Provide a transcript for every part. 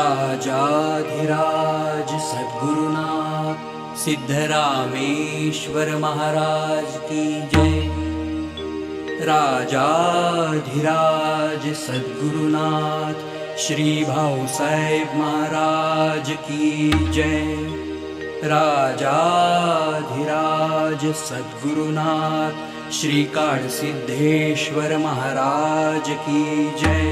राजाधिराज सद्गुरुनाथ सिद्धरामेश्वर महाराज की जय। राजाधिराज सद्गुरुनाथ श्री भाऊसाहेब महाराज की जय। राजाधिराज सद्गुरुनाथ श्री काळसिद्धेश्वर महाराज की जय।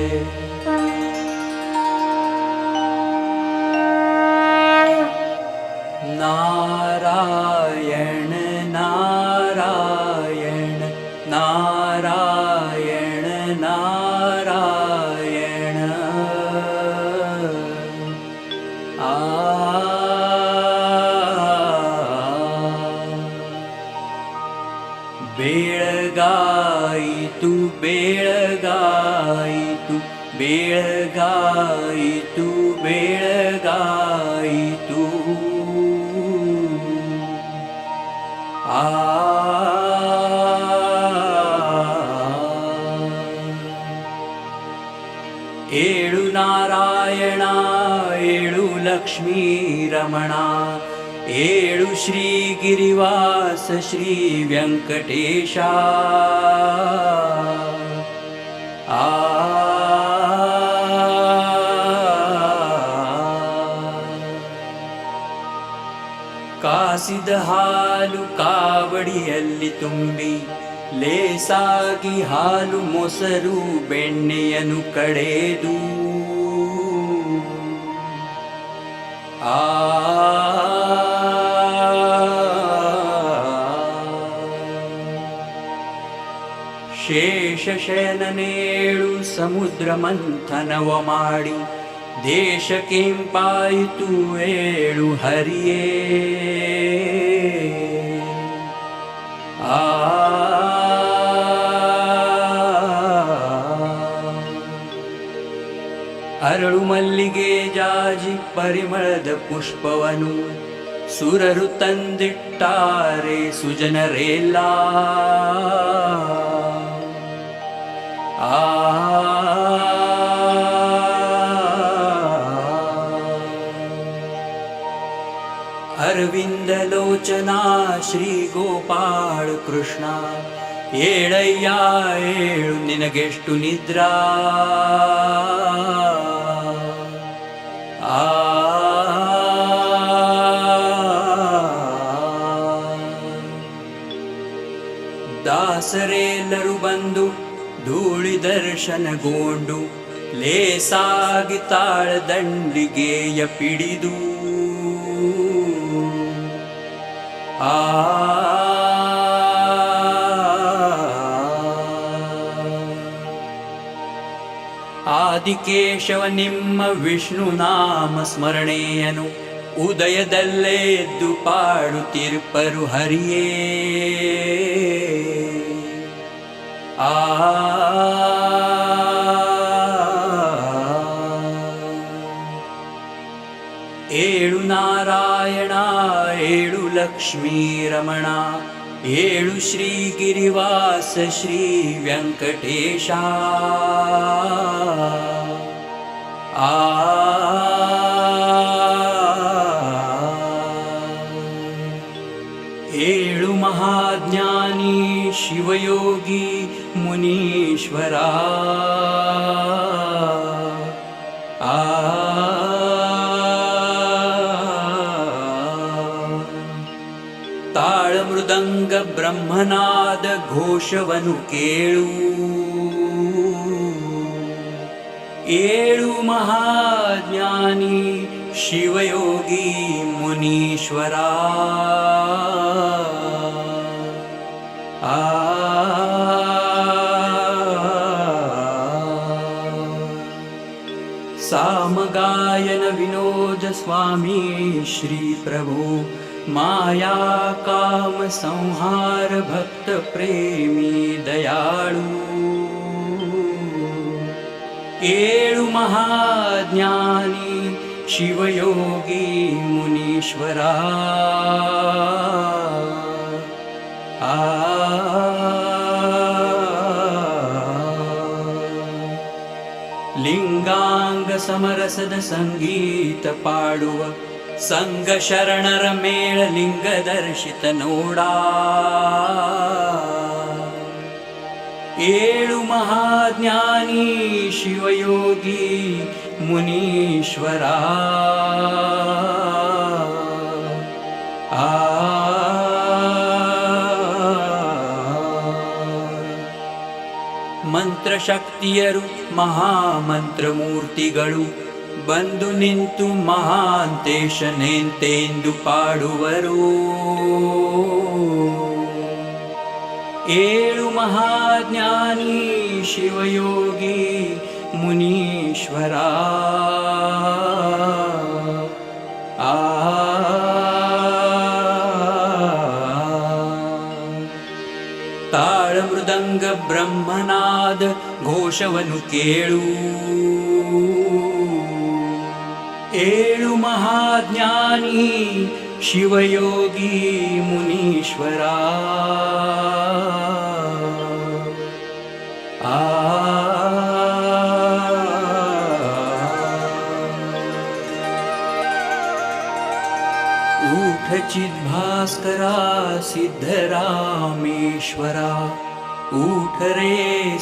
नारायण नारायण नारायण नारायण बेळगाई तू बेळगाई तू बेळगाई तू बेळगाई तू ಏಳು ನಾರಾಯಣ ಏಳು ಲಕ್ಷ್ಮೀ ರಮಣ ಏಳು ಶ್ರೀ ಗಿರಿವಾಸ ಶ್ರೀ ವೆಂಕಟೇಶ ಕಾಸಿದ ಹಾಲು ಕಾವಡಿಯಲ್ಲಿ ತುಂಬಿ ಲೇಸಾಗಿ ಹಾಲು ಮೊಸರು ಬೆಣ್ಣೆಯನ್ನು ಕಡೆದು ಶೇಷಶಯನನೇಳು ಸಮುದ್ರ ಮಂಥನವ ಮಾಡಿ ದೇಶ ಕೆಂಪಾಯಿತು ಏಳು ಹರಿಯೇ ಅರಳು ಮಲ್ಲಿಗೆ ಜಾಜಿ ಪರಿಮಳದ ಪುಷ್ಪವನು ಸುರರು ತಂದಿಟ್ಟಾರೆ ಸುಜನರೆಲ್ಲ ಅರವಿಂದ ಲೋಚನಾ ಶ್ರೀ ಗೋಪಾಳ ಕೃಷ್ಣ ಏಳಯ್ಯ ಏಳು ನಿನಗೆಷ್ಟು ನಿದ್ರಾ ದಾಸರೆಲ್ಲರೂ ಬಂದು ಧೂಳಿ ದರ್ಶನಗೊಂಡು ಲೇಸಾಗಿ ತಾಳದಂಡಿಗೆಯ ಪಿಡಿದು ಆದಿಕೇಶವ ನಿಮ್ಮ ವಿಷ್ಣು ನಾಮ ಸ್ಮರಣೆಯನು ಉದಯದಲ್ಲೇ ಎದ್ದು ಪಾಡುತ್ತಿರುಪರು ಹರಿಯೇ ಏಳು ನಾರಾಯಣ ಏಳು ಲಕ್ಷ್ಮೀ ರಮಣ ಏಳು ಶ್ರೀ ಗಿರಿವಾಸ ಶ್ರೀ ವೆಂಕಟೇಶ ಏಳು ಮಹಾಜ್ಞಾನಿ ಶಿವಯೋಗಿ ಮುನೀಶ್ವರ ತಾಳಮೃದಂಗ ಬ್ರಹ್ಮನಾದ ಘೋಷವನು ಕೇಳು ಏಳು ಮಹಾಜ್ಞಾನಿ ಶಿವಯೋಗಿ ಮುನೀಶ್ವರ सामगायन विनोद स्वामी श्री प्रभु माया काम संहार भक्त प्रेमी दयाळु ಏಳು ಮಹಾಜ್ಞಾನಿ ಶಿವಯೋಗಿ ಮುನೀಶ್ವರ ಲಿಂಗಾಂಗ समरसद संगीत पाडुव संग शरणर मेळ लिंग दर्शित नोडा ಏಳು ಮಹಾಜ್ಞಾನಿ ಶಿವಯೋಗಿ ಮುನೀಶ್ವರ ಮಂತ್ರಶಕ್ತಿಯರು ಮಹಾಮಂತ್ರಮೂರ್ತಿಗಳು ಬಂದು ನಿಂತು ಮಹಾಂತೇಶನೆಂತೆಂದು ಪಾಡುವರು ಏಳು ಮಹಾಜ್ಞಾನಿ ಶಿವಯೋಗಿ ಮುನೀಶ್ವರ ತಾಳ ಮೃದಂಗ ಬ್ರಹ್ಮನಾದ ಘೋಷವನ್ನು ಕೇಳು ಏಳು ಮಹಾಜ್ಞಾನಿ ಶಿವಯೋಗಿ ಮುನೀಶ್ವರ ऊठ चिद्भास्करा सिद्धरामेश्वरा ऊठ रे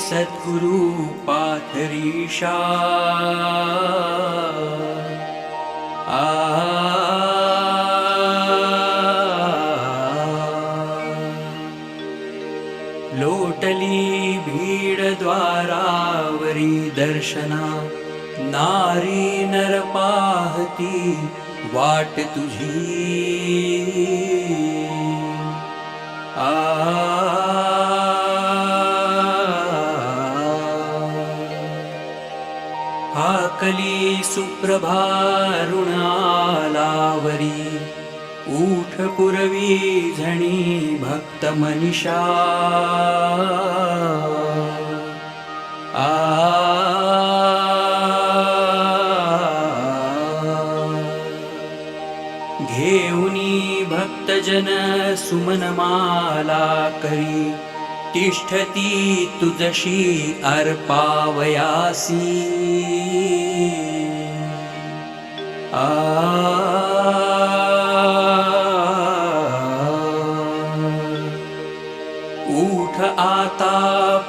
सद्गुरु पाथरीशा लोटली भीड द्वारावरी दर्शना नारी नर पाहती वाट तुझी हाकली सुप्रभारुणालावरी ऊठ पुरवी झणी भक्त मनीषा घेऊनी भक्तजन सुमनमाला करी तिष्ठती तुझशी अर्पावयासी ऊठ आता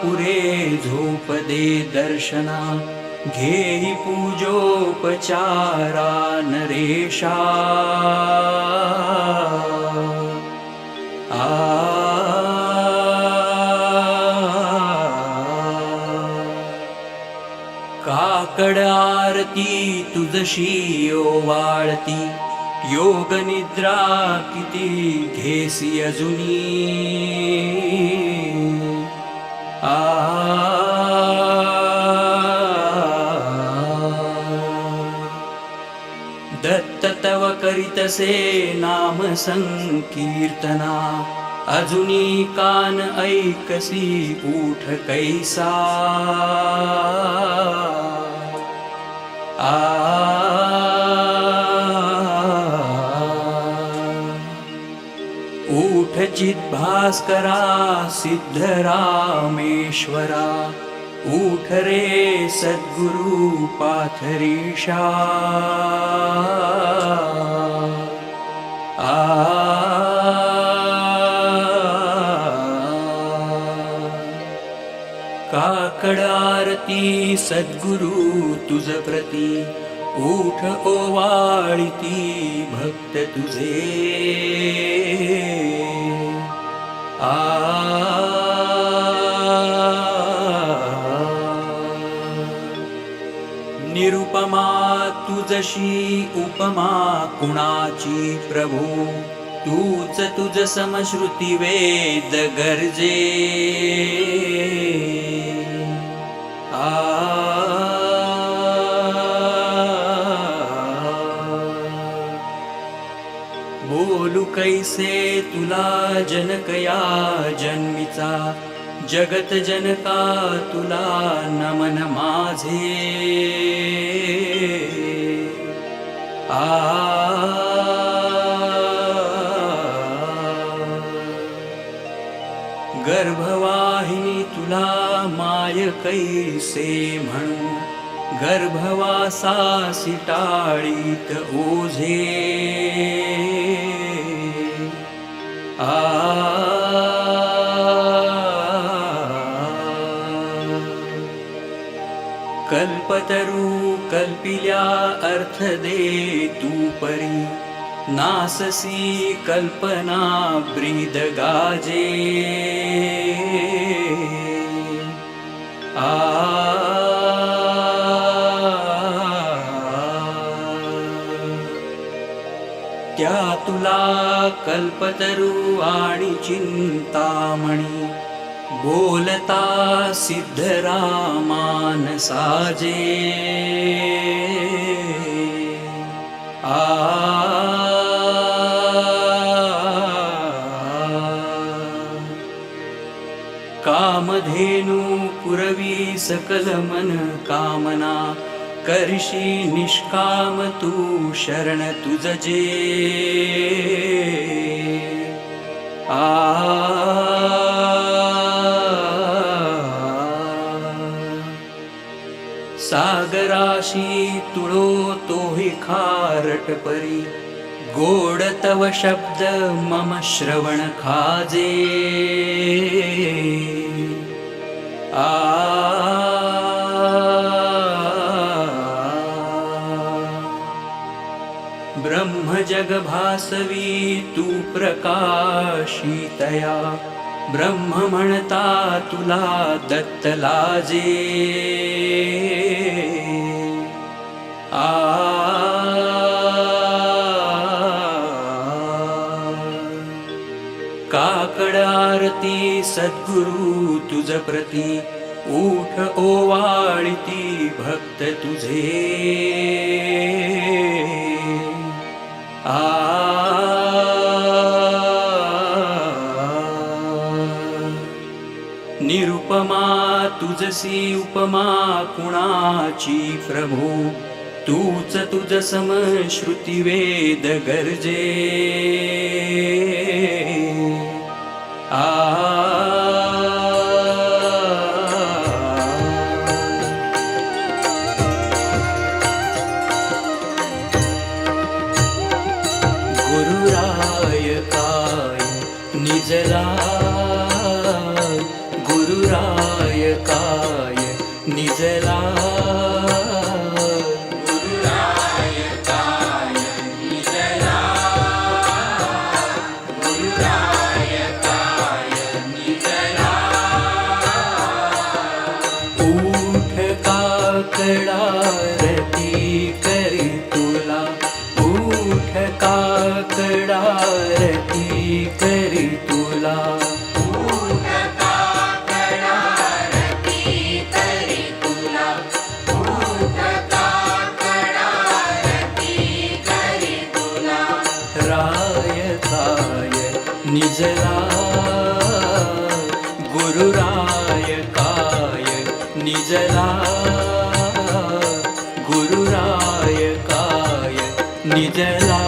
पुरे झोप दे दर्शना घेई पूजोपचारा नरेशा काकड आरती तुझशी ओवाळती योग निद्रा किती घेसी अजुनी दत्त तव करीतसे नाम संकीर्तना अजुनी कान ऐकसी ऊठ कैसा ऊठ चिद्भास्करा सिद्धरामेश्वरा ऊठ रे सद्गुरु पाथरीशा काकड आरती सद्गुरु तुझ प्रती ऊठ ओवाळिती भक्त तुझे निरुपमा तुझशी उपमा कुणाची प्रभू तूच तुझ समश्रुती वेद गरजे बोलू कैसे तुला जनकया जन्मीचा जगत जनका तुला नमन माझे गर्भवाहिनी तुला माय कैसे म्हणू गर्भवासासी टाळीत ओझे कल्पतरू कल्पिल्या अर्थ दे तू परी नाससी कल्पना ब्रीद गाजे त्या तुला कल्पतरू आणि चिंतामणी बोलता सिद्धरामान साजे कामधेनु पुरवी सकल मन कामना करशी निष्काम तू शरण तुझजे सागराशी तुळो तोहि खारट परी गोड तव शब्द मम श्रवण खाजे ब्रह्म जग भासवी तू प्रकाशितया ब्रह्म म्हणता तुला दत्त लाजे काकड आरती सद्गुरु तुझ प्रती उठ ओवाळती भक्त तुझे निरुपमा तुझसी उपमा कुणाची प्रभू तूच तुझ सम श्रुती वेद गरजे गुरुराय काय निजला गुरुराय काय निजला गुरुराय काय निजला गुरुराय काय निजला उठ काकडा रती करी तुला उठ काकडा रती करी तुला निजला गुरुराय काय निजला गुरुराय काय निजला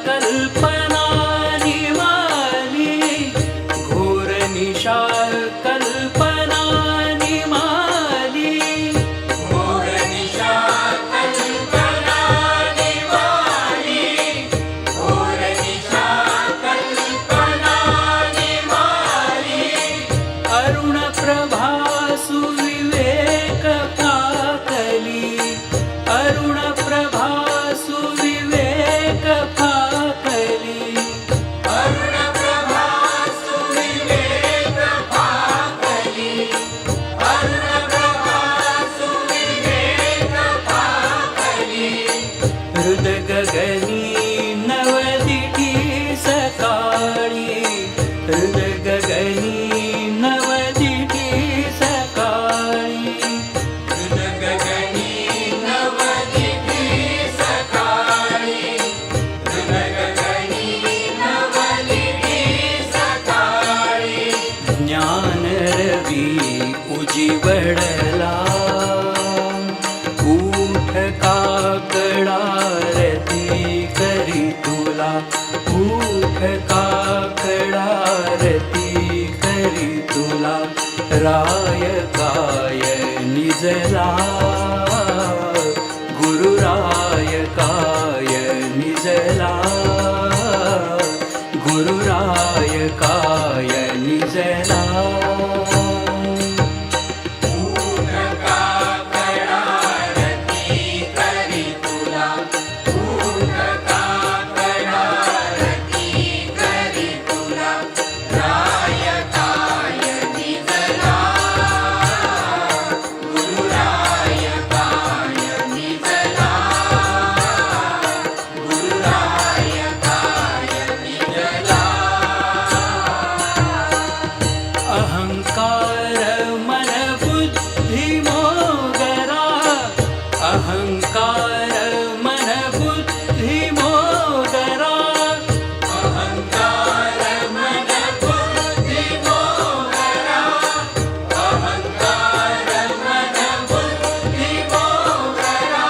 कल्पना निमाली घोर निशा कल्पना निमाली घोर निशा कल्पना निमाली घोर निशा कल्पना निमाली अरुण प्रभा सुविवेक पाकली अरुण प्रभा सुविवेक पाकली तुला उठ काकडा रती करी तुला राय काय निजला गुरुराय काय निजला गुरुराय काय निजला अहंकार मन बुद्धि मोगरा अहंकार मन बुद्धि मोगरा अहंकार मन बुद्धि मोगरा अहंकार मन बुद्धि मोगरा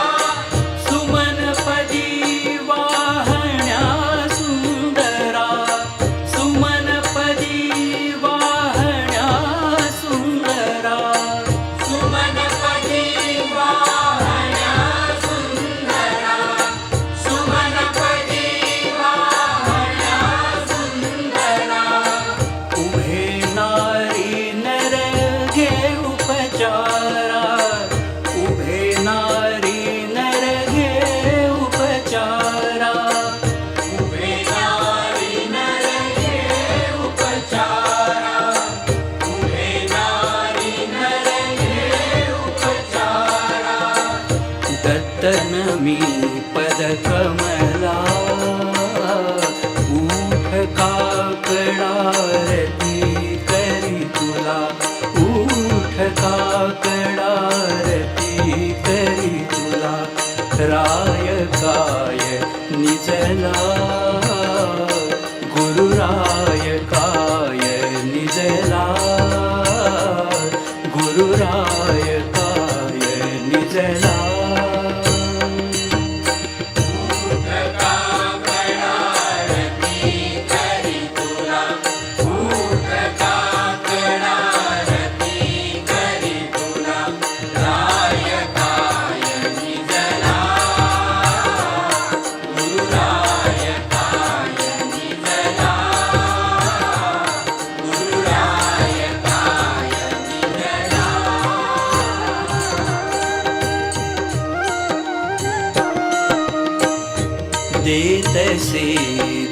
सुमन पदी वाहण्या सुंदरा सुमन पदी दत्तनमी पदकमला उठ काकडा रती करी तुला उठ काकडा रती करी तुला राय काय निजला गुरुराय काय निजला गुरुराय काय निजला देतसे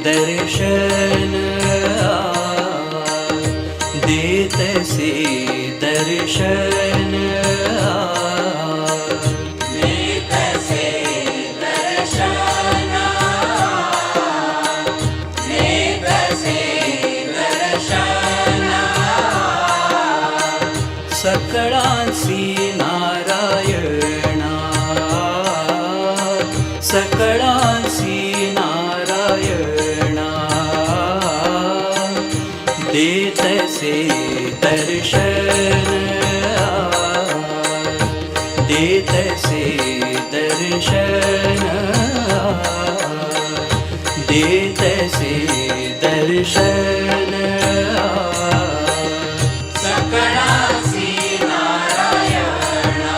दर्शन देतसे दर्शन देतसे दर्शन देतसे दर्शन सकळांसी नारायणा सकळांसी नारायणा देतसे दर्शन देतसे दर्शन देतसे दर्शन सकळांसी नारायणा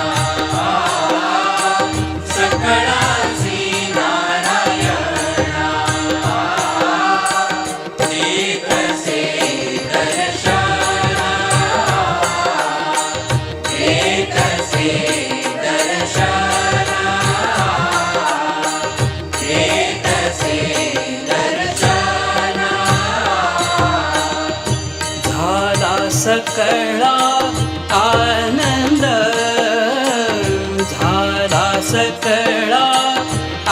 सकळांसी सकळा आनंद झाला सकळा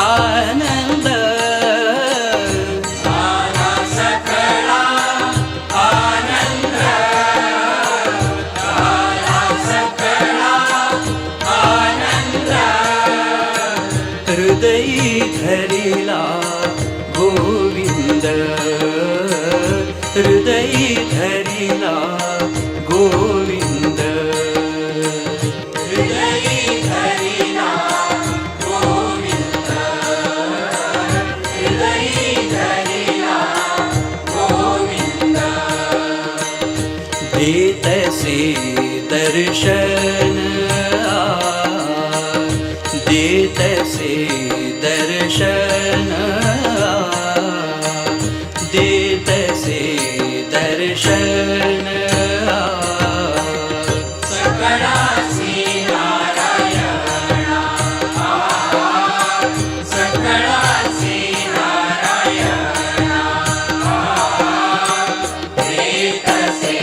आनंद झाला सकळा आनंद झाला सकळा आनंद हृदयी धरिला गोविंद हृदयी धरिला गोविंद हृदयी धरिला गोविंद हृदयी धरिला दर्शन देतसे दर्शन देतसे दर्शन सकळासी नारायणा सकळासी नारायणा देतसे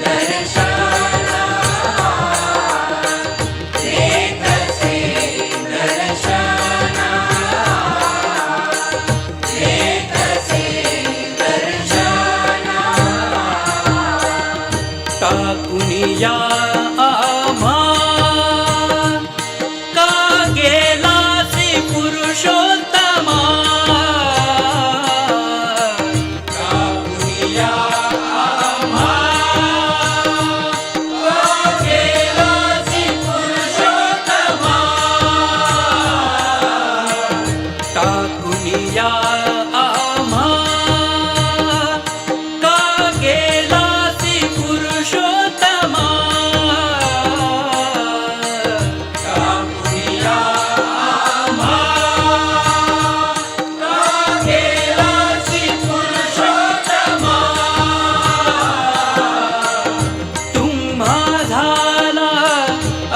दर्शन देतसे दर्शन देतसे दर्शन टाकुनिया आम्हा का गेलासी पुरुषोत्तमा टाकुनिया आम्हा का गेलासी पुरुषोत्तमा टाकुनिया आम्हा का गेलासी पुरुषोत्तमा टाकुनिया आम्हा का गेलासी पुरुषोत्तमा तुम्हा झाला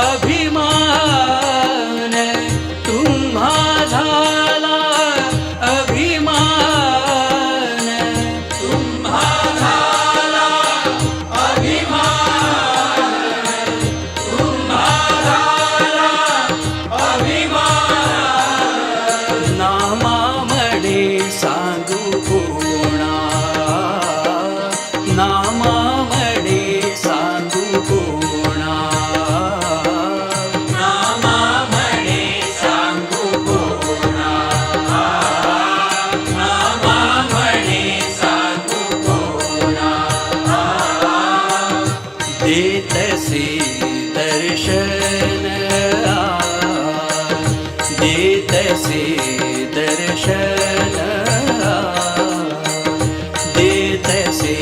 अभिमान तुम्हा झाला अभिमान तुम्हा झाला अभिमान तुम्हा झाला अभिमान नामामणे सांगू कोणा नामामणे सांगू कोणा नामामणे सांगू कोणा नामामणे सांगू कोणा देतसे दर्शन देतसे दर्शन देतसे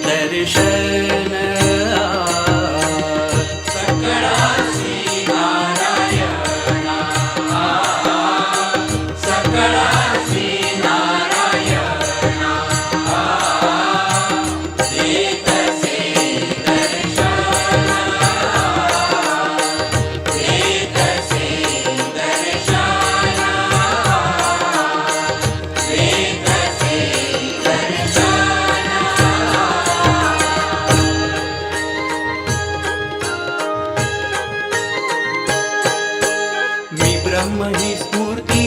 दर्शन सकळासी नारायणा सकळासी नारायणा देतसे दर्शन देतसे दर्शन देतसे दर्शन मी ब्रह्म ही स्फूर्ती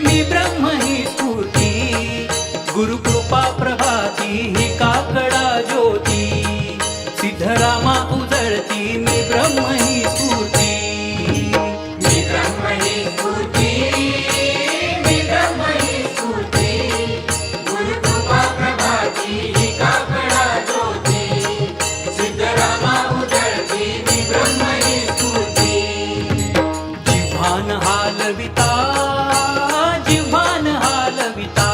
मी ब्रह्म ही स्फूर्ती गुरुकृपा प्रभाती ही काकडा ज्योती सिद्धरामा उजळती मी ब्रह्म ही स्फूर्ती मी ब्रह्म ही स्फूर्ती मी ब्रह्म ही स्फूर्ती गुरुकृपा प्रभाती ही काकडा ज्योती सिद्धरामा उजळती मी ब्रह्म ही स्फूर्ती जिव्हान हालविता जिव्हान हालविता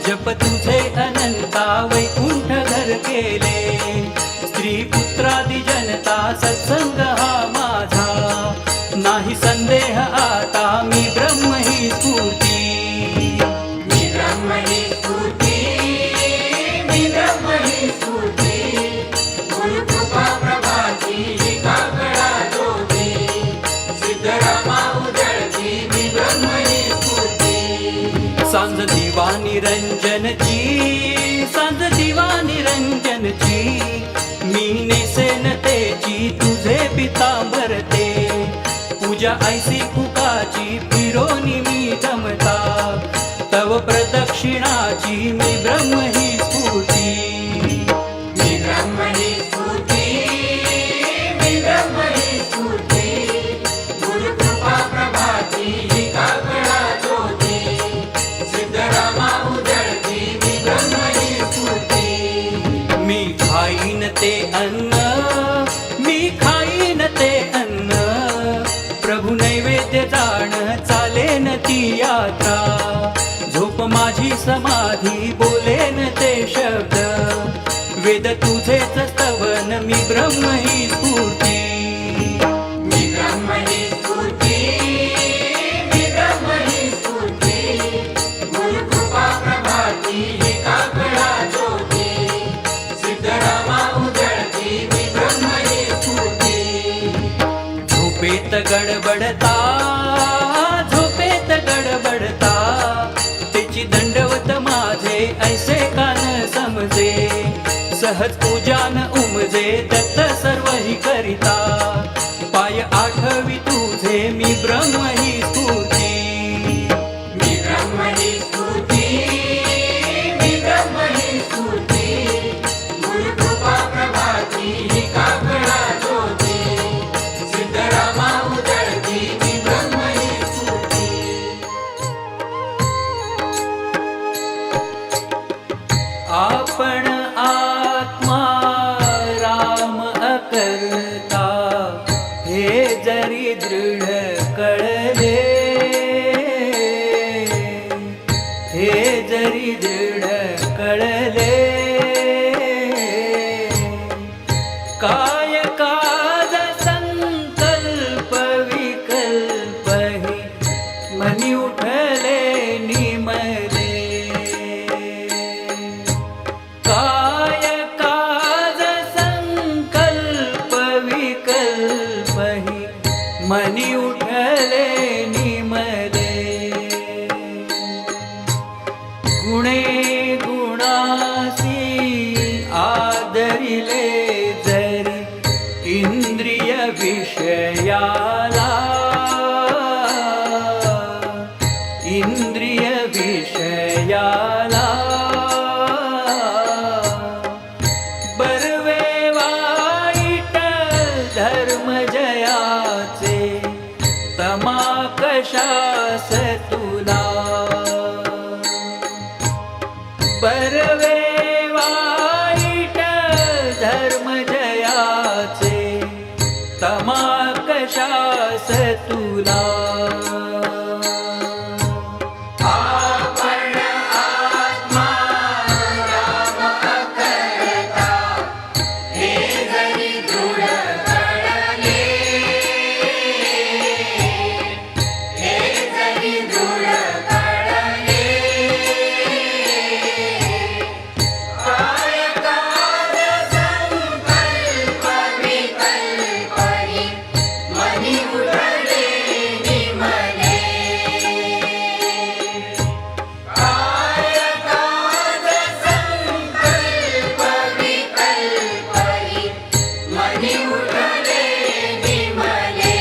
जप तुझे अनंता वैकुंठ घर केले स्त्री पुत्रादि जनता सत्संग हा माझा नाही संदेह आता मी ब्रह्म ही स्फूर्ती मी ब्रह्म ही स्फूर्ती मी ब्रह्म ही स्फूर्ती गुरुकृपा प्रभाती ही काकडा ज्योती सिद्धरामा उजळती मी ब्रह्म ही स्फूर्ती सांज दिवा निरंजनची सांज दिवा निरंजनची मी नेसेन तेची तुझे पितांबरते पूजा ऐसी कुकाची फिरोनी मी जमता तव प्रदक्षिणाची मी ब्रह्म ही स्फूर्ती मी ब्रह्म ही स्फूर्ती मी ब्रह्म ही स्फूर्ती गुरुकृपा प्रभाती ही काकडा ज्योती सिद्धरामा उजळती मी ब्रह्म ही स्फूर्ती मी खाईन ते अन्न मी खाईन ते अन्न प्रभु नैवेद्य जाण चालेन ती यात्रा झोप माझी समाधी बोलेन ते शब्द वेद तुझेच स्तवन मी ब्रह्म ही स्फूर्ती. मी ब्रह्म ही स्फूर्ती, मी ब्रह्म ही स्फूर्ती. गुरुकृपा प्रभाती ही काकडा ज्योती. सिद्धरामा उजळती मी ब्रह्म ही स्फूर्ती. झोपेत गडबडता झोपेत गडबडता त्याची दंडवत माझे ऐसे कान समजे. सहज पूजान उमजे दत्त सर्व ही करिता. पाय आठवी तुझे मी ब्रह्म ही स्फूर्ती. मी ब्रह्म ही स्फूर्ती, मी ब्रह्म ही स्फूर्ती. गुरुकृपा प्रभाती ही काकडा ज्योती. सिद्धरामा उजळती मी ब्रह्म ही स्फूर्ती. आपण आत्मा राम अकर्ता हे जरी दृढ कळले. हे जरी दृढ कळले. काय काज संकल्प विकल्प हि मनी उठले निमले. काय काज संकल्प विकल्प हि मनी उठले निमले. गुणे गुणासी आदरिले जरी इंद्रिय विषयाला. इंद्रिय विषयाला. बर्वे वाईट धर्म जयाचे तमा कशास तुला. बर्वे वाईट धर्म जयाचे तमा कशास तुला. आपण आत्मा राम अकर्ता हे जरी दृढ कळले. हे जरी दृढ कळले. काय काज संकल्प विकल्प हि मनी उठले निमले. काय काज संकल्प विकल्प हि मनी उठले निमले.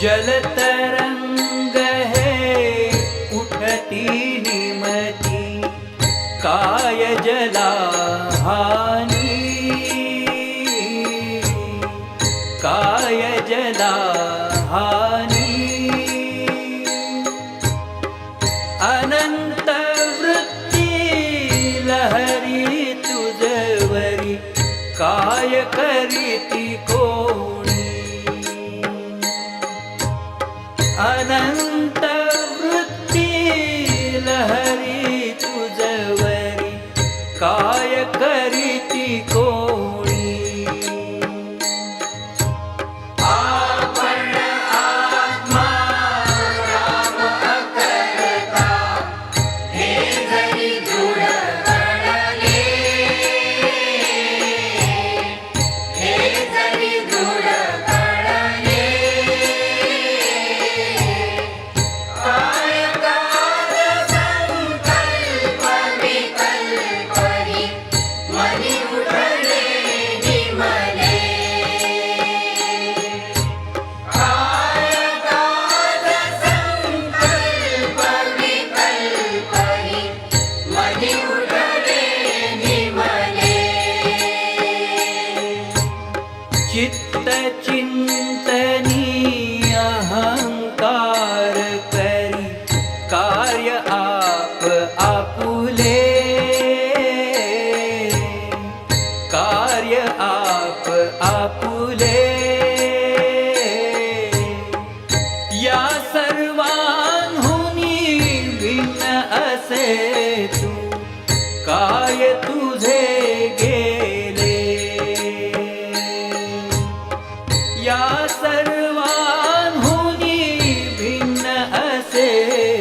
जलतरंग हे उठती निमती. काय जला हानी. काय जला हानी. अनंत वृत्ती लहरी तुझवरी काय करीती कोणी. अनंत वृत्ती लहरी तुझवरी काय करीती कोणी. आपण आत्मा राम अकर्ता हे जरी दृढ कळले. हे जरी दृढ कळले. काय काज संकल्प विकल्प हि मनी उठले निमले. काय काज संकल्प विकल्प हि मनी उठले निमले. चित्त चिंतनी अहंकार करी कार्य आप आपुले. कार्य आप आपुले. या सर्वांहुनी भिन्न असे तू काय तुझे गेले. या सर्वांहुनी भिन्न असे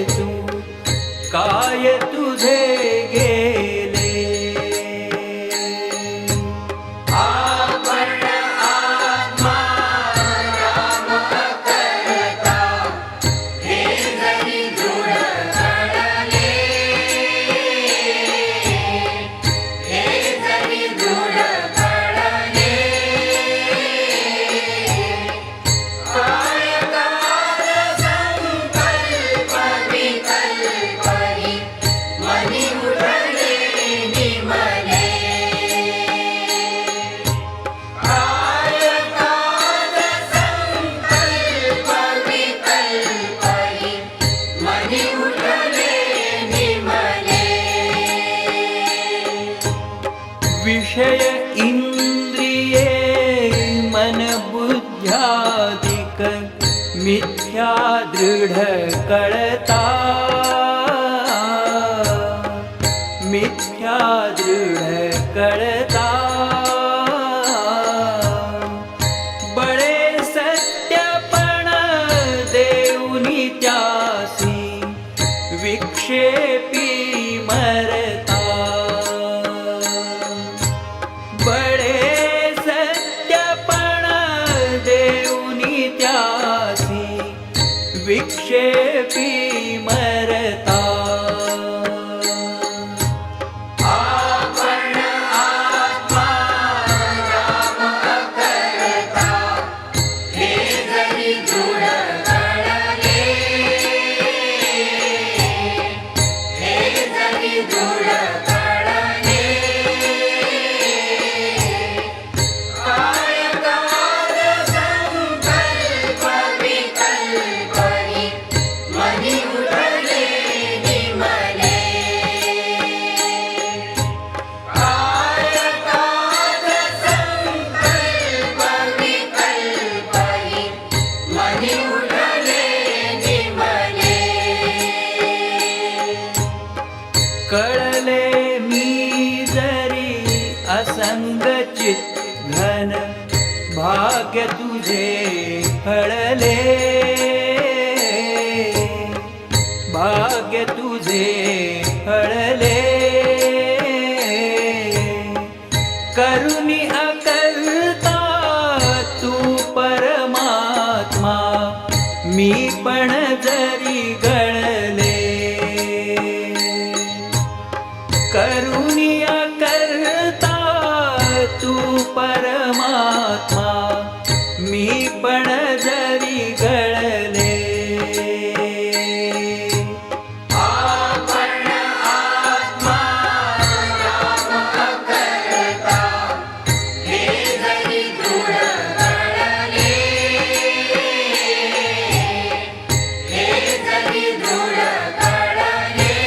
तू, काय तुझे गेले. आपण आत्मा राम करता, हे जरी दृढ कळले, हे जरी दृढ कळले. काय काल संकल्प विकल्पही मनी उठले निमले. काय काल संकल्प विकल्पही मनी उठले निमले. विषय इंद्रिये मन बुद्ध्यादिक मिथ्या दृढ कळता. मिथ्या दृढ कळता. बळे सत्यपण देऊनी त्यासी विक्षेपी मरता. बळे सत्यपण देऊनी त्यासी विक्षेपी मरता. आपण आत्मा राम करता, हे जरी दृढ कळले, हे जरी दृढ कळले. काय काल संकल्प विकल्पही मनी उठले निमले. काय काल संकल्प विकल्पही मनी उठले निमले. कळले मी जरी असंगचित घन, भाग्य तुझे फळले. भाग्य तुझे फळले. करुणी अकर्ता तू परमात्मा, मी पण जरी गळले. करुणी अकर्ता तू परमात्मा, मी पण जरी गळले. आपण आत्मा राम करता, हे जरी दृढ कळले, हे जरी दृढ कळले.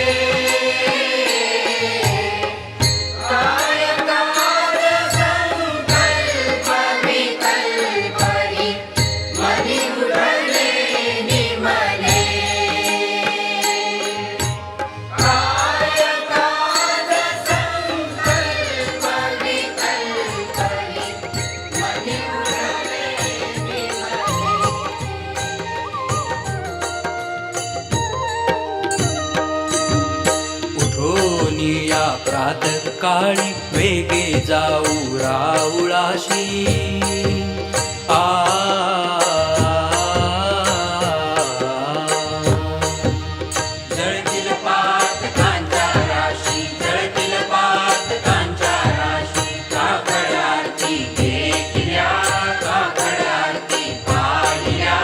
काय काल संकल्प विकल्पही मनी उठले निमले. काय काल संकल्प विकल्पही मनी उठले निमले. उठोनी या प्रातःकाळी वेगे जाऊ राऊळाशी. जळतील पातकांच्या राशी, जळतील पातकांच्या राशी. काकड आरती देखिल्या, काकड आरती पाहिल्या.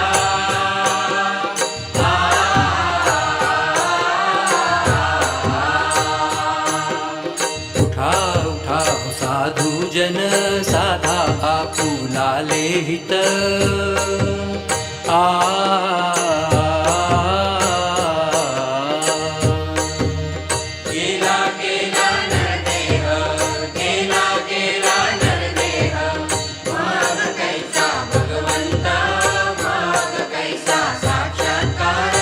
उठा उठा हो साधू जन, साधा आपुलाले हित. गेला गेला नरदेह, गेला गेला नरदेह. माग कैसा भगवंता, माग कैसा साक्षात्कार.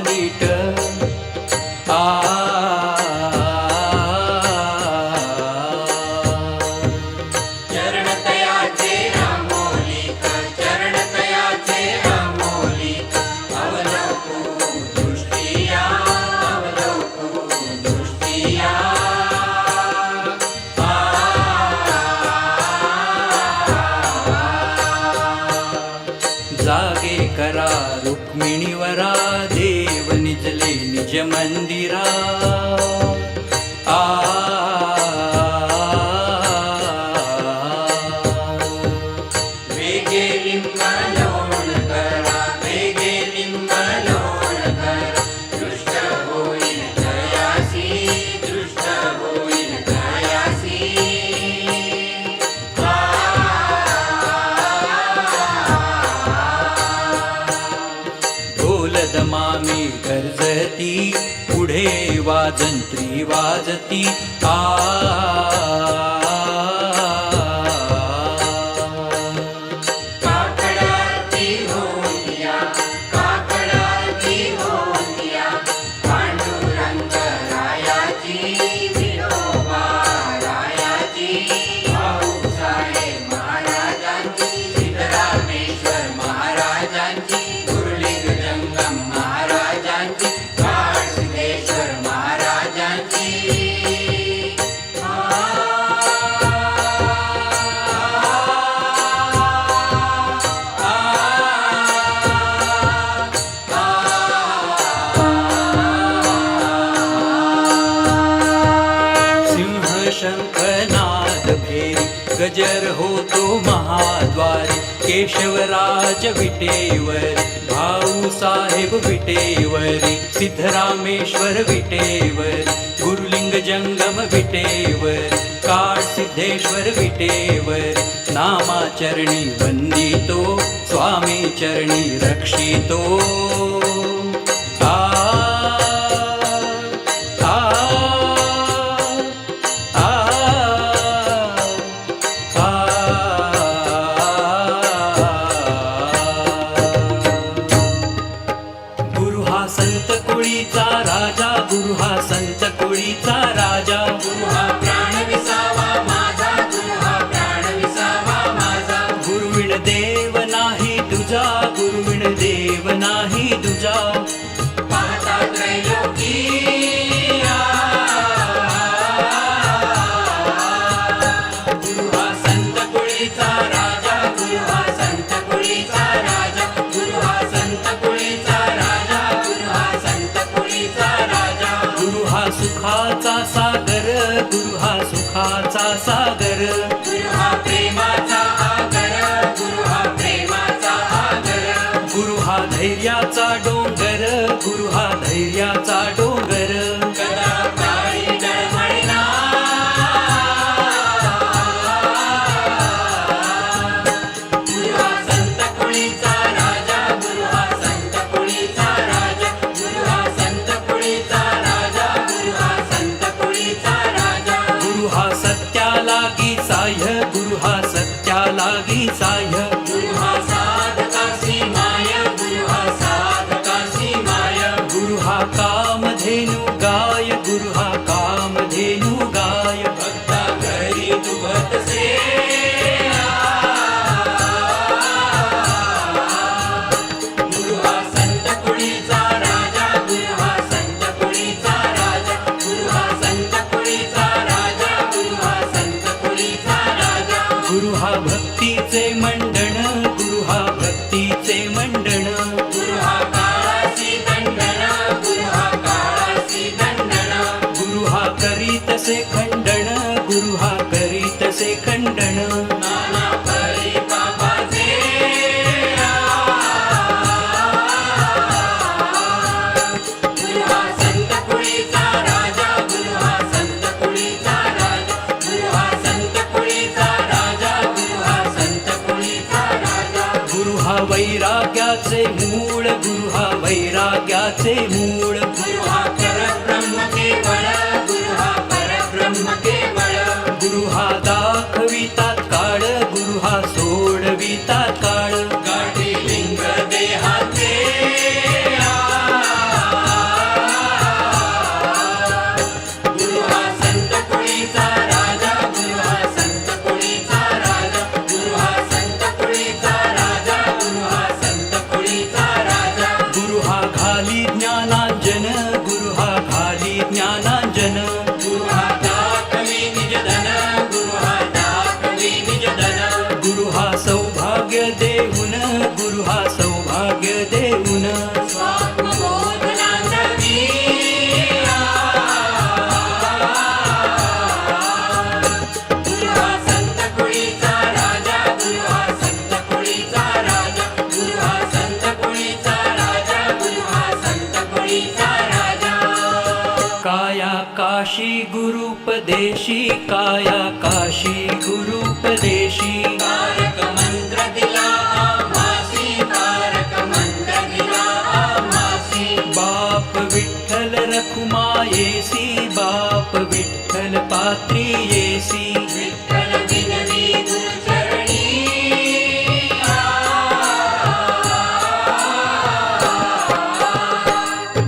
नीट चरण तयाचे अमोलिक चरण तयाचे अमोलिक अवलोकू दृष्टिया अवलोकू दृष्टिया जागे करा रुक्मिणीवरा देव निजले निज मंदिरा वेगे लिंब लोण करा वेगे लिंब लोण करा दृष्ट होईल दयासी दृष्ट होईल दयासी ढोल दमामी गर्जती पुढे वाजंत्री वाजती काकडाची होनिया काकडाची होनिया पांडुरंग रायाची विनोबा रायाची भाऊसाहेब महाराजांची सिद्धरामेश्वर महाराजांची गुरुलिंग जंगम महाराजांची काळसिद्धेश्वर महाराजांची सिंह शंखनाद भेरी गजर होतो महाद्वारी केशवराज विटेवर भाऊसाहेब विटेवरी सिद्धरामेश्वर विटेवर गुरुलिंग जंगम विटेवर काळसिद्धेश्वर विटेवर नामाचरणी वंदितो स्वामी चरणी रक्षितो गुरु हा संत कुळीचा राजा गुरु हा संत कुळीचा राजा गुरु हा प्राण विसावा माझा गुरु हा प्राण विसावा माझा गुरुविण देव नाही तुझा गुरुविण देव नाही तुझा पाहता त्रैलोकी गुरु हा संत कुळीचा राजा गुरु हा संत कुळीचा राजा गुरु हा संत कुळीचा राजा गुरु हा संत कुळीचा राजा गुरु हा सुखाचा सागर गुरु हा सुखाचा सागर गुरु हा प्रेमाचा आगर गुरु हा प्रेमाचा आगर गुरु हा धैर्याचा डोंगर गुरु हा धैर्याचा डोंगर कदा काळी डळमळीना गुरु हा संत कुळीचा राजा गुरु हा संत कुळीचा राजा गुरु हा संत कुळीचा राजा गुरु हा संत कुळीचा राजा गुरु हा सत्यालागी साह्य गुरु हा सत्यालागी साह्य गुरु हा साधकासी माय गुरु हा साधकासी माय गुरु हा कामधेनु गाय गुरु हा कामधेनु गाय भक्ता घरी दुभतसे गुरु हा संत कुळीचा राजा गुरु हा संत कुळीचा राजा गुरु हा संत कुळीचा राजा गुरु हा संत कुळीचा राजा गुरु हा भक्तीचे मंडण गुरु हा भक्तीचे मंडण गुरु हा काळासी दंडन गुरु हा काळासी दंडन गुरु हा करीतसे खंडण गुरु हा करीतसे खंडण नाना परी पापाचे गुरु हा संत कुळीचा राजा गुरु हा संत कुळीचा राजा गुरु हा संत कुळीचा राजा गुरु हा संत कुळीचा राजा गुरु हा वैराग्याचे मूळ गुरु हा वैराग्याचे मूळ गुरु हा परब्रह्म केवळ गुरु हा परब्रह्म केवळ गुरु हा दाखविता गुरुपदेशी काया काशी गुरुपदेशी तारक मंत्र दिला आम्हासी तारक मंत्र दिला आम्हासी बाप विठ्ठल रखुमायेसी बाप विठ्ठल पात्री येसी विठ्ठल विनवी गुरुचरणी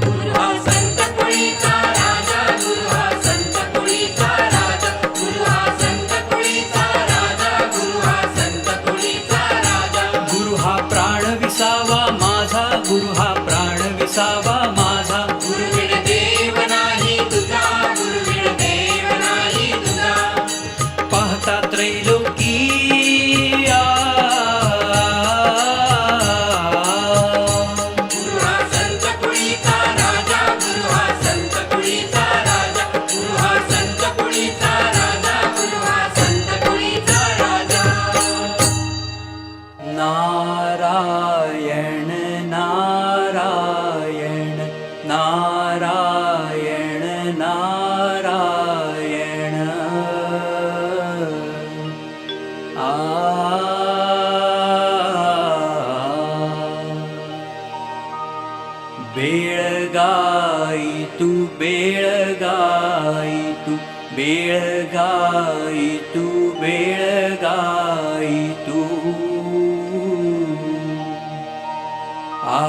गुरु हा संत कुळीचा राजा गुरु हा संत कुळीचा राजा गुरु हा संत कुळीचा राजा गुरु हा संत कुळीचा राजा गुरु हा प्राण विसावा माझा गुरु हा प्राण विसावा माझा गुरुविण देव नाही तुझा गुरुविण देव नाही तुझा पाहता त्रैलोकी गुरु हा संत कुळीचा राजा गुरु हा संत कुळीचा राजा गुरु हा संत कुळीचा राजा गुरु हा संत कुळीचा राजा नारायण नारायण नारायण नारायण आ बेळगाई तू बेळगाई तू बेळगाई तू बेळगाई तू आ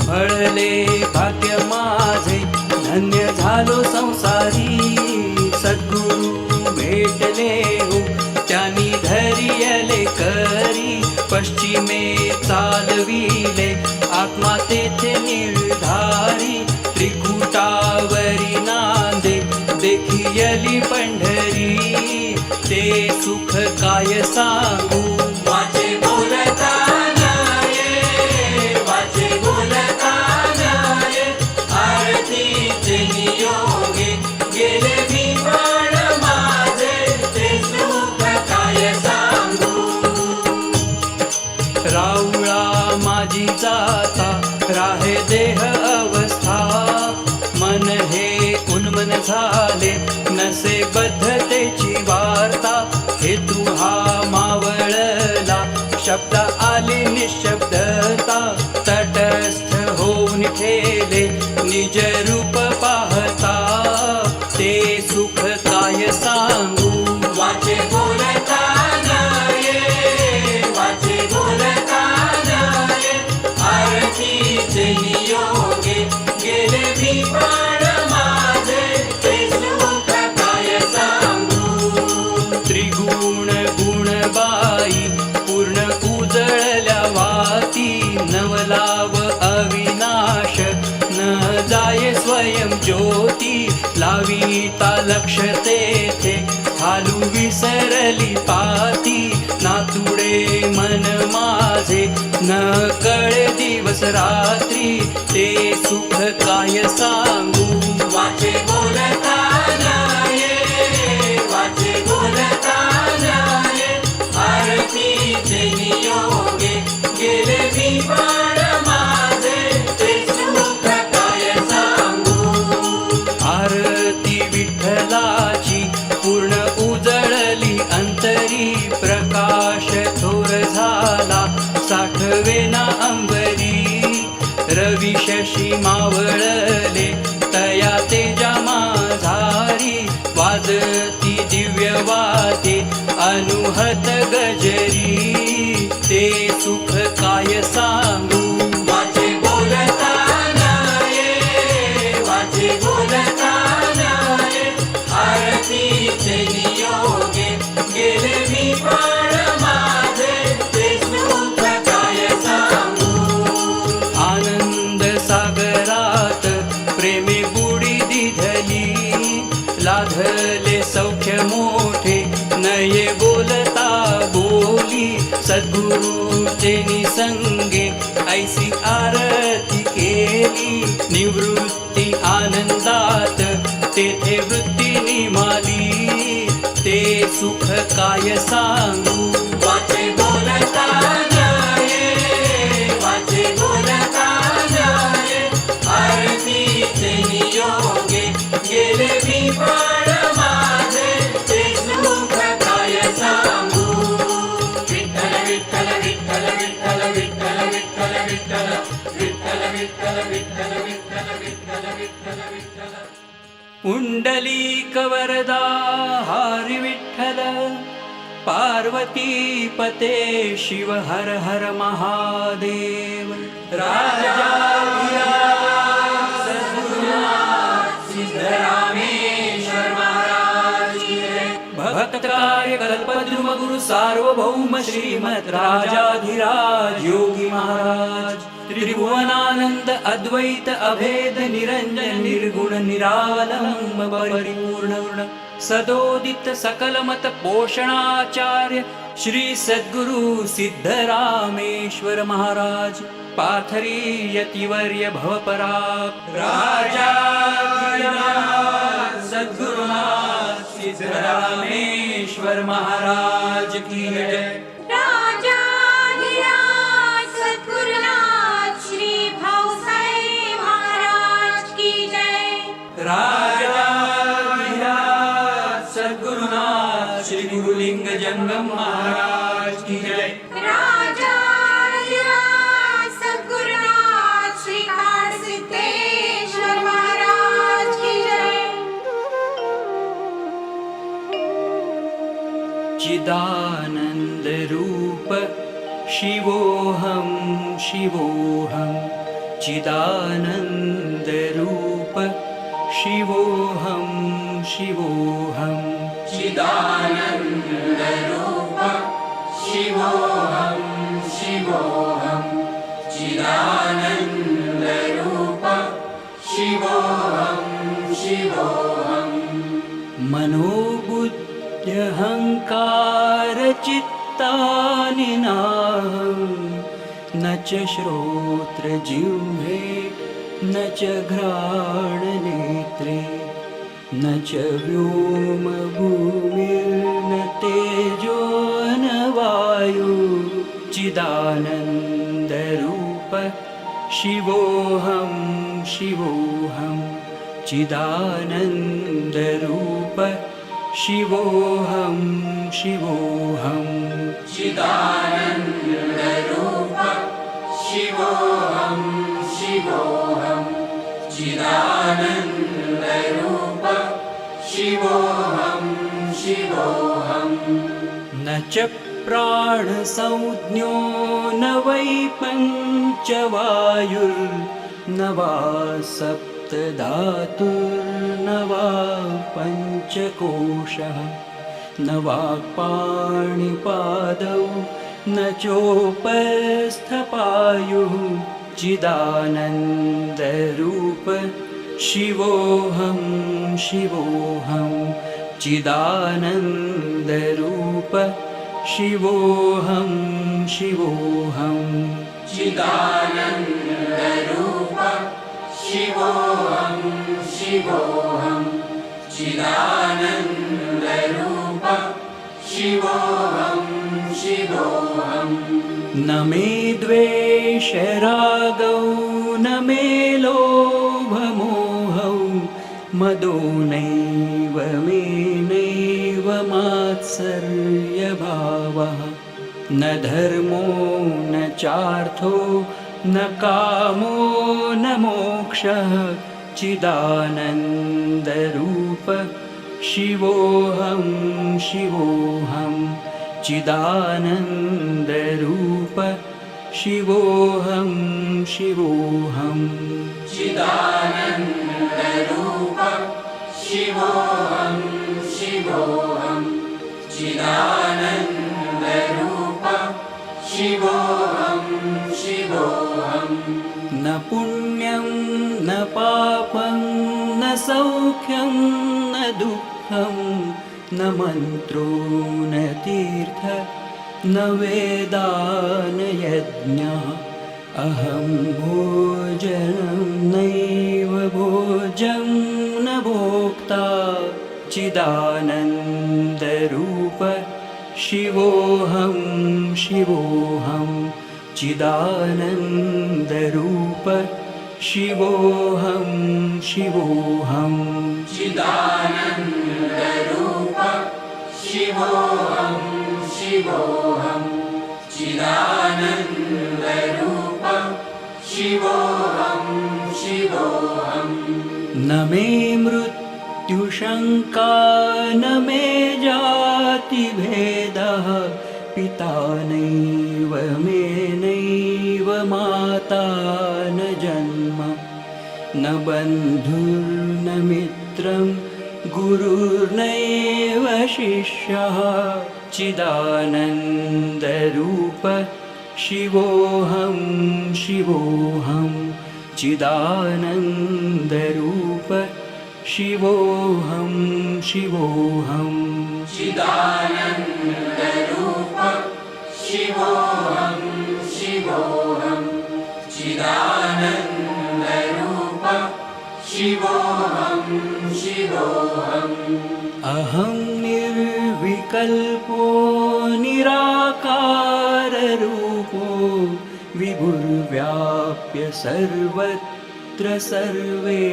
फळले भाग्य माझे धन्य झालो संसारी सद्गुरु भेटले हो त्यांनी धैर्यले करी पश्चिमे चालविले आत्मा तेथे निर्धारी त्रिकुटावरी नांदे देखियली पंढरी ते सुख काय सांगू वाचे बोलता नाये वाचे बोलता नाये आरतीचे नियोगे गेले मी प्राण माझे ते सुख काय सांगू राऊळा माझी जाता राहे देह अवस्था मन हे उन्मन झाले नसे बद्धतेची वार्ता हेतू हा मावळला शब्द आले निशब्दता तटस्थ होऊन ठेले निज रूप पाहता ते सुख काय सांगू वाचे बोलता नाये वाचे बोलता नाये आरतीचे नियोगे गेले मी प्राण माझे ते सुख काय सांगू त्रिगुण गुणबाई पूर्ण उजळल्या वाती नवलाव अविनाश न जाये स्वयं ज्योती लाविता लक्ष तेथे हालू विसरली पाती नातुडे मन माझे न कळे दिवस रात्री ते सुख काय सांगू वाचे बोलता नाये वाचे बोलता नाये आरतीचे नियोगे गेले मी प्राण माझे ते सुख काय सांगू आरती विठ्ठलाची पूर्ण उजळली अंतरी प्रकाश थोर झाला साठवेना अंबरी रवी शशी मावळले तया तेजा माझारी वाजती दिव्य वाते अनुहत गजरी ते सुख काय सांगू वाचे बोलता नाये वाचे बोलता नाये आरतीचे नियोगे गेले मी प्राण माझे ते सुख काय सांगू आनंद सागरात प्रेमे बुडी दिधली लाधले सौख्य मोठे नये बोलता बोली सद्गुरुचे निसंगे ऐसी आरती केली निवृत्ती आनंदात तेथे वृत्ती निमाली ते सुख काय सांगू वाचे बोलता नाये पुंडलीक वरदा हरि विठ्ठल पार्वती पते शिव हर हर महादेव राजा सिद्धरामेश्वर महाराज की जय। भक्त काय कल्पद्रुम गुरु सार्वभौम श्रीमद राजाधिराज योगी महाराज त्रिभुवनानंद अद्वैत अभेद निरंजन निर्गुण निरालंब परिपूर्ण सदोदित सकल मत पोषणाचार्य श्री सद्गुरु सिद्धरामेश्वर महाराज पाथरी यतिवर्य भवपराग राजा सद्गुरुनाथ सिद्धरामेश्वर महाराज की जय। राजाधिराज सद्गुरुनाथ श्री भाऊसाहेब महाराज की जय। राजाधिराज सद्गुरुनाथ श्री गुरुलिंग जंगम महाराज की जय। राजाधिराज सद्गुरुनाथ श्री सिद्धेश्वर महाराज की जय। चिदानंद रूप शिवोहम शिवोहम चिदानंद रूप शिवोहम शिवोहम चिदानंद रूप शिवोहम शिवोहम चिदानंद रूप शिवोहम शिवोहम मनोबुद्ध्यहंकार चित्तानि नाहं न च श्रोत्र जिह्वे न च घ्राणनेत्रे न च व्योम भूमिर्न तेजो न वायु चिदानन्दरूप शिवोऽहं शिवोऽहं चिदानन्दरूप शिवोऽहं शिवोऽहं चिदानंद रूप शिवोहम शिवोहम चिदानंद रूप शिवोहम शिवोहम न च प्राणसंज्ञो न वै पञ्चवायुर्न वा सप्तधातुर्न वा पञ्चकोशः न वाक्पाणिपादौ न चोपस्थपायुः चिदानन्दरूप शिवोऽहं शिवोऽहं चिदानन्दरूप शिवोऽहं शिवोऽहं चिदानंद रूप शिवोहम शिवोहम चिदानंद रूप शिवोहम शिवोहम न मे द्वेषरागौ न मे लोभमोहौ मदो नैव मे नैव मात्सर्यभावः न धर्मो न चार्थो न कामो न मोक्षः चिदानन्दरूप शिवोऽहं शिवोऽहं चिदानन्दरूप शिवोऽहं शिवोऽहं चिदानंद रूप शिवोहम शिवोहम चिदानंद रूप शिवोहम शिवोहम न पुण्यं न पापं न सौख्यं न दुःखं न मन्त्रो न तीर्थ न वेदा न यज्ञः अहं भोजनं नैव भोजं न भोक्ता चिदानन्दरूप शिवोऽहं शिवोऽहं चिदानन्दरूप शिवोऽहं शिवोऽहं चिदानंद रूप शिवोहम शिवोहम चिदानंद रूप शिवोहम शिवोहम न मे मृत्यु मृत्युशङ्का न मे जातिभेदः पिता नैव मे नैव माता न जन्म न बन्धुर्न मित्रं गुरुर्नैव शिष्यः चिदानन्दरूप शिवोऽहं शिवोऽहं चिदानन्दरूप शिवोऽहं शिवोऽहं चिदानन्दरूप शिवोऽहं शिवोऽहं चिदानन्दरूप शिवोऽहं शिवोऽहम् अहं निर्विकल्पो निराकाररूपो विभुर्व्याप्य सर्वत्र सर्वेन्द्रियाणां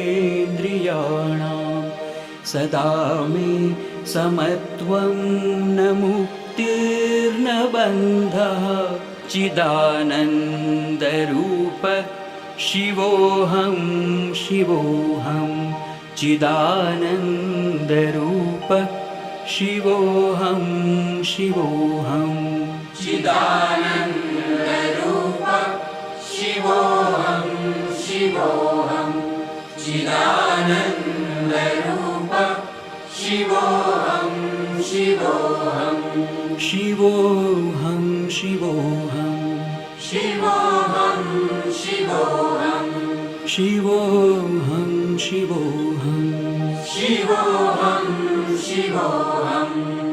सदा मे समत्वं न मुक्तिर्न बन्धः चिदानन्दरूप शिवोऽहं शिवोऽहं चिदानन्दरूप शिवोऽहं शिवोऽहं चिदानन्दरूप शिवोऽहं शिवोऽहं चिदानन्दरूप शिवोऽहं शिवोऽहं शिवोऽहं शिवोऽहं शिवोऽहं शिवोऽहं शिवोऽहं शिवोऽहं शिवोऽहं शिवोऽहम्